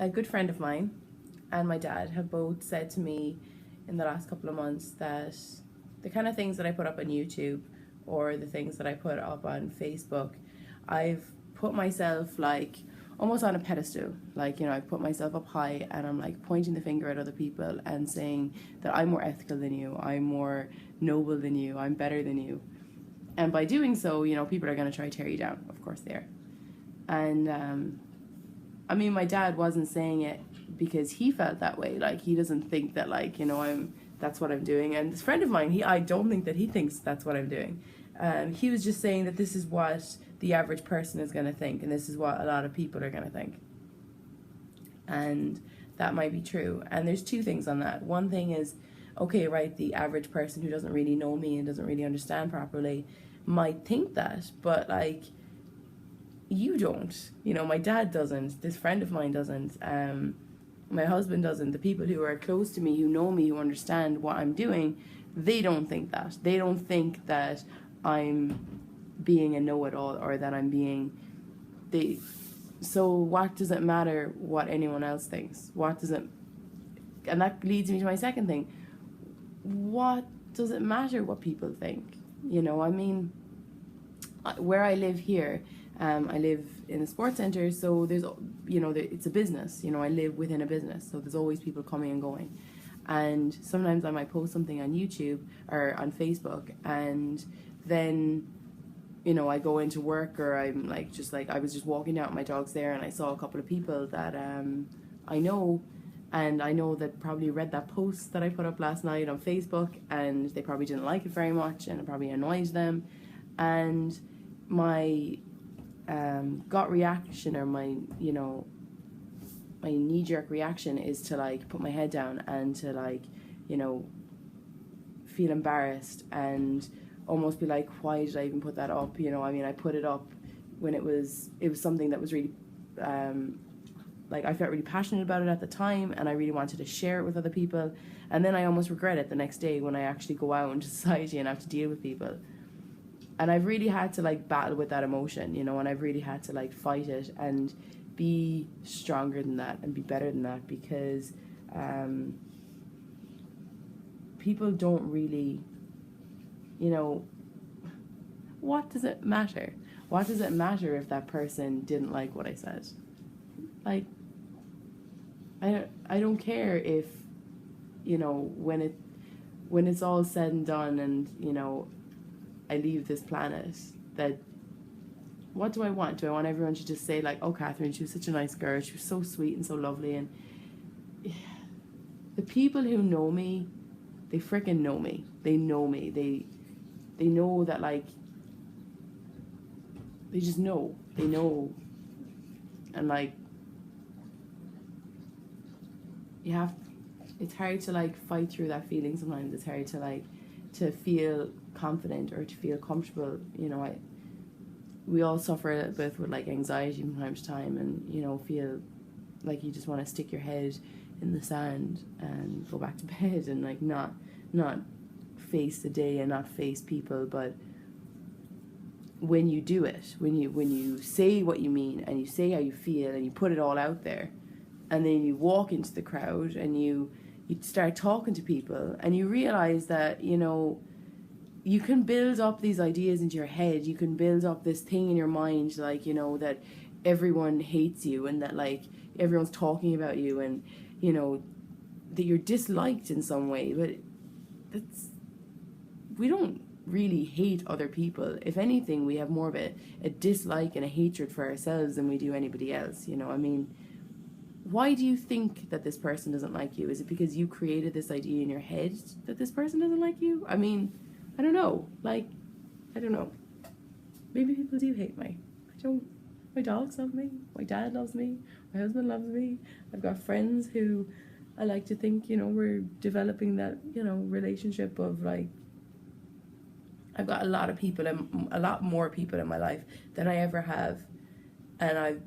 a good friend of mine and my dad have both said to me in the last couple of months that the kind of things that I put up on YouTube or the things that I put up on Facebook, I've put myself like almost on a pedestal. Like, I put myself up high and I'm like pointing the finger at other people and saying that I'm more ethical than you, I'm more noble than you, I'm better than you. And by doing so, people are going to try to tear you down. Of course they are. And I mean, my dad wasn't saying it because he felt that way. Like, he doesn't think that, like, that's what I'm doing. And this friend of mine, I don't think that he thinks that's what I'm doing. He was just saying that this is what the average person is going to think, and this is what a lot of people are going to think. And that might be true. And there's two things on that. One thing is, okay, right, the average person who doesn't really know me and doesn't really understand properly might think that, but, like, you don't. My dad doesn't. This friend of mine doesn't. My husband doesn't. The people who are close to me, who know me, who understand what I'm doing, they don't think that. They don't think that I'm being a know-it-all or that I'm being... So what does it matter what anyone else thinks? What does it... And that leads me to my second thing. What does it matter what people think? I mean, where I live here... I live in a sports centre, so there's, it's a business. I live within a business, so there's always people coming and going. And sometimes I might post something on YouTube or on Facebook, and then, I go into work, or I'm like, I was just walking out with my dogs there, and I saw a couple of people that I know, and I know that probably read that post that I put up last night on Facebook, and they probably didn't like it very much, and it probably annoyed them. And my gut reaction, or my knee-jerk reaction, is to like put my head down and to like feel embarrassed and almost be like, why did I even put that up? I put it up when it was something that was really like, I felt really passionate about it at the time, and I really wanted to share it with other people, and then I almost regret it the next day when I actually go out into society and have to deal with people. And I've really had to like battle with that emotion, and I've really had to like fight it and be stronger than that and be better than that, because people don't really, what does it matter? What does it matter if that person didn't like what I said? Like, I don't care if, when it's all said and done and, I leave this planet, that what do I want? Do I want everyone to just say like, oh, Catherine, she was such a nice girl, she was so sweet and so lovely? And the people who know me, they freaking know me. They know me. They know that, like, they just know. They know. And like, it's hard to like fight through that feeling sometimes. It's hard to like, to feel confident or to feel comfortable. We all suffer a little bit with like anxiety from time to time, and feel like you just want to stick your head in the sand and go back to bed and like not face the day and not face people. But when you do it, when you say what you mean and you say how you feel and you put it all out there, and then you walk into the crowd and you start talking to people, and you realize that you can build up these ideas into your head. You can build up this thing in your mind, like, that everyone hates you, and that like everyone's talking about you, and that you're disliked in some way. But we don't really hate other people. If anything, we have more of a dislike and a hatred for ourselves than we do anybody else. Why do you think that this person doesn't like you? Is it because you created this idea in your head that this person doesn't like you? I don't know. Like, I don't know. Maybe people do hate me. My dogs love me. My dad loves me. My husband loves me. I've got friends who I like to think, we're developing that, relationship of like, I've got a lot more people in my life than I ever have. And I've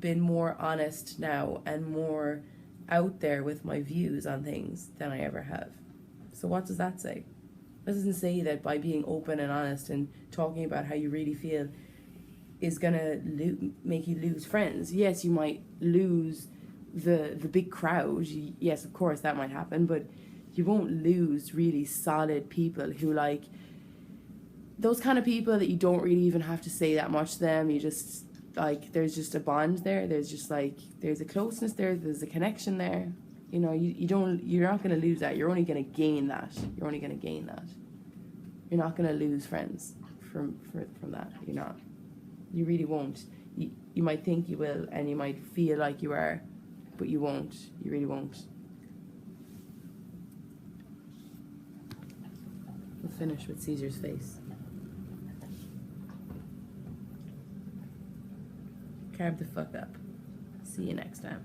been more honest now and more out there with my views on things than I ever have. So what does that say? That doesn't say that by being open and honest and talking about how you really feel, is gonna make you lose friends. Yes, you might lose the big crowd. Yes, of course that might happen, but you won't lose really solid people who like those kind of people that you don't really even have to say that much to them. You just like there's just a bond there. There's just like there's a closeness there. There's a connection there. You know, you're not gonna lose that. You're only gonna gain that. You're only gonna gain that. You're not gonna lose friends from that. You're not. You really won't. You might think you will, and you might feel like you are, but you won't. You really won't. We'll finish with Caesar's face. Carve the fuck up. See you next time.